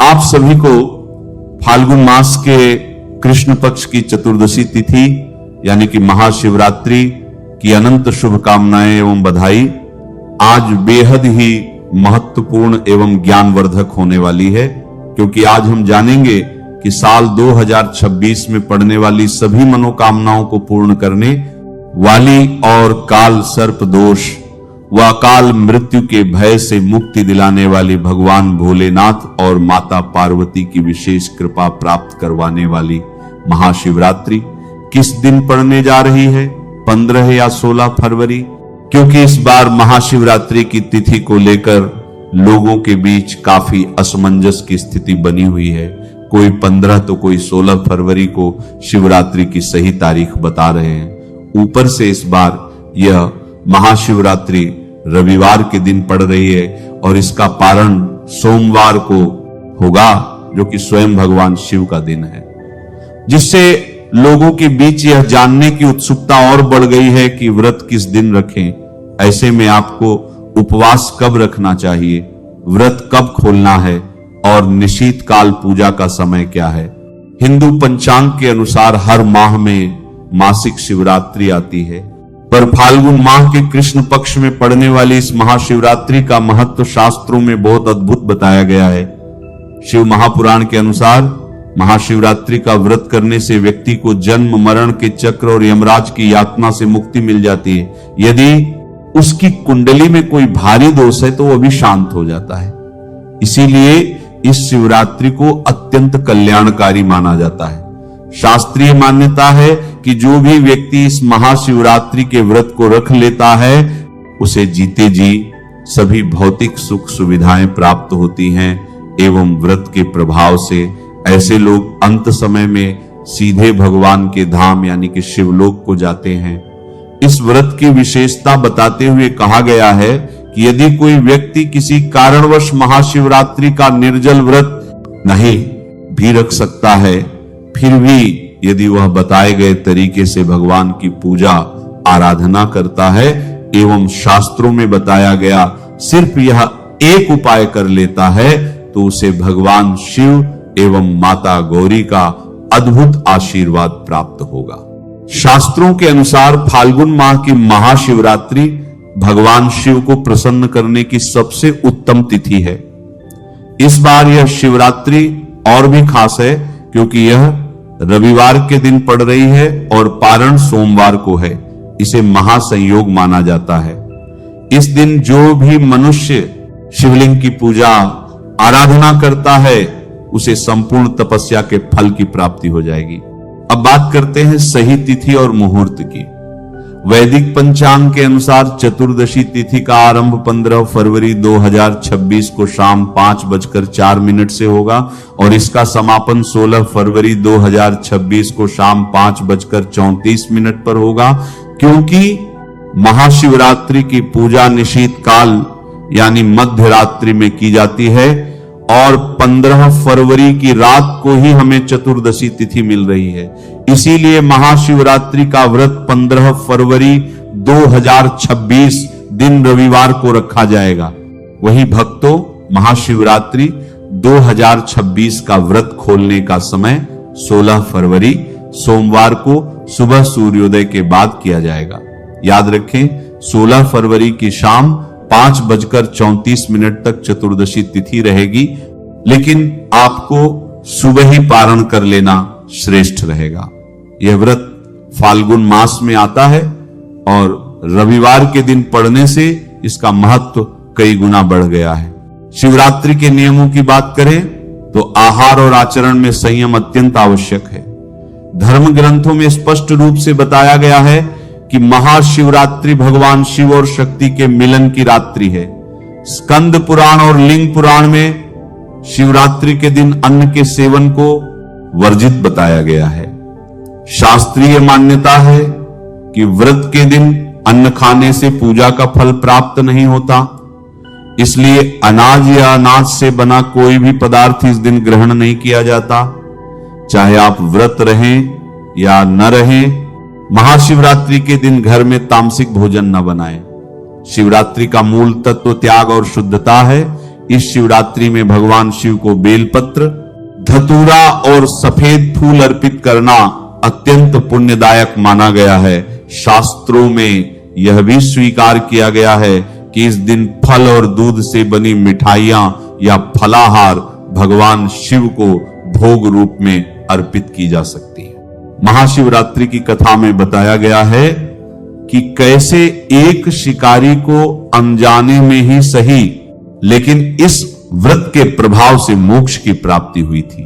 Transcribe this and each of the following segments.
आप सभी को फाल्गुन मास के कृष्ण पक्ष की चतुर्दशी तिथि यानी कि महाशिवरात्रि की अनंत शुभकामनाएं एवं बधाई। आज बेहद ही महत्वपूर्ण एवं ज्ञानवर्धक होने वाली है, क्योंकि आज हम जानेंगे कि साल 2026 में पड़ने वाली सभी मनोकामनाओं को पूर्ण करने वाली और काल सर्प दोष व अकाल मृत्यु के भय से मुक्ति दिलाने वाली भगवान भोलेनाथ और माता पार्वती की विशेष कृपा प्राप्त करवाने वाली महाशिवरात्रि किस दिन पड़ने जा रही है, 15 या 16 फरवरी? क्योंकि इस बार महाशिवरात्रि की तिथि को लेकर लोगों के बीच काफी असमंजस की स्थिति बनी हुई है। कोई 15 तो कोई 16 फरवरी को शिवरात्रि की सही तारीख बता रहे हैं। ऊपर से इस बार यह महाशिवरात्रि रविवार के दिन पड़ रही है और इसका पारण सोमवार को होगा, जो कि स्वयं भगवान शिव का दिन है, जिससे लोगों के बीच यह जानने की उत्सुकता और बढ़ गई है कि व्रत किस दिन रखें। ऐसे में आपको उपवास कब रखना चाहिए, व्रत कब खोलना है और निशीत काल पूजा का समय क्या है। हिंदू पंचांग के अनुसार हर माह में मासिक शिवरात्रि आती है, पर फाल्गुन माह के कृष्ण पक्ष में पड़ने वाली इस महाशिवरात्रि का महत्व शास्त्रों में बहुत अद्भुत बताया गया है। शिव महापुराण के अनुसार महाशिवरात्रि का व्रत करने से व्यक्ति को जन्म मरण के चक्र और यमराज की यातना से मुक्ति मिल जाती है। यदि उसकी कुंडली में कोई भारी दोष है तो वह भी शांत हो जाता है। इसीलिए इस शिवरात्रि को अत्यंत कल्याणकारी माना जाता है। शास्त्रीय मान्यता है कि जो भी व्यक्ति इस महाशिवरात्रि के व्रत को रख लेता है उसे जीते जी सभी भौतिक सुख सुविधाएं प्राप्त होती हैं एवं व्रत के प्रभाव से ऐसे लोग अंत समय में सीधे भगवान के धाम यानी कि शिवलोक को जाते हैं। इस व्रत की विशेषता बताते हुए कहा गया है कि यदि कोई व्यक्ति किसी कारणवश महाशिवरात्रि का निर्जल व्रत नहीं भी रख सकता है, फिर भी यदि वह बताए गए तरीके से भगवान की पूजा आराधना करता है एवं शास्त्रों में बताया गया सिर्फ यह एक उपाय कर लेता है, तो उसे भगवान शिव एवं माता गौरी का अद्भुत आशीर्वाद प्राप्त होगा। शास्त्रों के अनुसार फाल्गुन माह की महाशिवरात्रि भगवान शिव को प्रसन्न करने की सबसे उत्तम तिथि है। इस बार यह शिवरात्रि और भी खास है क्योंकि यह रविवार के दिन पड़ रही है और पारण सोमवार को है। इसे महासंयोग माना जाता है। इस दिन जो भी मनुष्य शिवलिंग की पूजा आराधना करता है उसे संपूर्ण तपस्या के फल की प्राप्ति हो जाएगी। अब बात करते हैं सही तिथि और मुहूर्त की। वैदिक पंचांग के अनुसार चतुर्दशी तिथि का आरंभ 15 फरवरी 2026 को शाम 5:04 से होगा और इसका समापन 16 फरवरी 2026 को शाम 5:34 पर होगा। क्योंकि महाशिवरात्रि की पूजा निशीत काल यानी मध्य रात्रि में की जाती है और 15 फरवरी की रात को ही हमें चतुर्दशी तिथि मिल रही है। इसीलिए महाशिवरात्रि का व्रत 15 फरवरी 2026 दिन रविवार को रखा जाएगा। वही भक्तों, महाशिवरात्रि 2026 का व्रत खोलने का समय 16 फरवरी सोमवार को सुबह सूर्योदय के बाद किया जाएगा। याद रखें, 16 फरवरी की शाम 5:34 तक चतुर्दशी तिथि रहेगी, लेकिन आपको सुबह ही पारण कर लेना श्रेष्ठ रहेगा। यह व्रत फाल्गुन मास में आता है और रविवार के दिन पड़ने से इसका महत्व कई गुना बढ़ गया है। शिवरात्रि के नियमों की बात करें तो आहार और आचरण में संयम अत्यंत आवश्यक है। धर्म ग्रंथों में स्पष्ट रूप से बताया गया है कि महाशिवरात्रि भगवान शिव और शक्ति के मिलन की रात्रि है। स्कंद पुराण और लिंग पुराण में शिवरात्रि के दिन अन्न के सेवन को वर्जित बताया गया है। शास्त्रीय मान्यता है कि व्रत के दिन अन्न खाने से पूजा का फल प्राप्त नहीं होता, इसलिए अनाज या अनाज से बना कोई भी पदार्थ इस दिन ग्रहण नहीं किया जाता। चाहे आप व्रत रहें या न रहें, महाशिवरात्रि के दिन घर में तामसिक भोजन न बनाएं। शिवरात्रि का मूल तत्व त्याग और शुद्धता है, इस शिवरात्रि में भगवान शिव को बेलपत्र, धतूरा और सफेद फूल अर्पित करना अत्यंत पुण्यदायक माना गया है। शास्त्रों में यह भी स्वीकार किया गया है कि इस दिन फल और दूध से बनी मिठाइयां या फलाहार भगवान शिव को भोग रूप में अर्पित की जा सकती है। महाशिवरात्रि की कथा में बताया गया है कि कैसे एक शिकारी को अनजाने में ही सही, लेकिन इस व्रत के प्रभाव से मोक्ष की प्राप्ति हुई थी।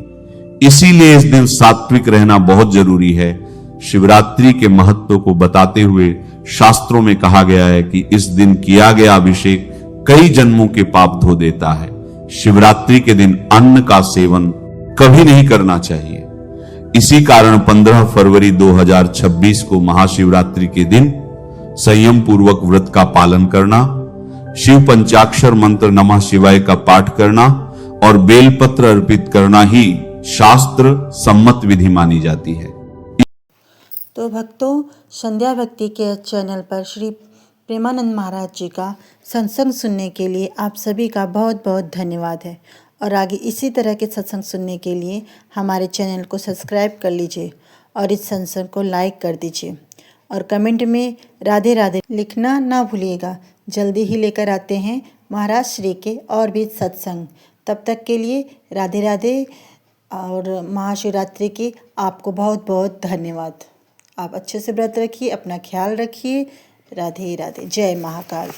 इसीलिए इस दिन सात्विक रहना बहुत जरूरी है। शिवरात्रि के महत्व को बताते हुए शास्त्रों में कहा गया है कि इस दिन किया गया अभिषेक कई जन्मों के पाप धो देता है। शिवरात्रि के दिन अन्न का सेवन कभी नहीं करना चाहिए। इसी कारण 15 फरवरी 2026 को महाशिवरात्रि के दिन संयम पूर्वक व्रत का पालन करना, शिव पंचाक्षर मंत्र नमः शिवाय का पाठ करना और बेलपत्र अर्पित करना ही शास्त्र सम्मत विधि मानी जाती है। तो भक्तों, संध्या भक्ति के चैनल पर श्री प्रेमानंद महाराज जी का सत्संग सुनने के लिए आप सभी का बहुत बहुत धन्यवाद है। और आगे इसी तरह के सत्संग सुनने के लिए हमारे चैनल को सब्सक्राइब कर लीजिए और इस सत्संग को लाइक कर दीजिए और कमेंट में राधे राधे लिखना ना भूलिएगा। जल्दी ही लेकर आते हैं महाराज श्री के और भी सत्संग। तब तक के लिए राधे राधे और महाशिवरात्रि की आपको बहुत बहुत धन्यवाद। आप अच्छे से व्रत रखिए, अपना ख्याल रखिए। राधे राधे। जय महाकाल।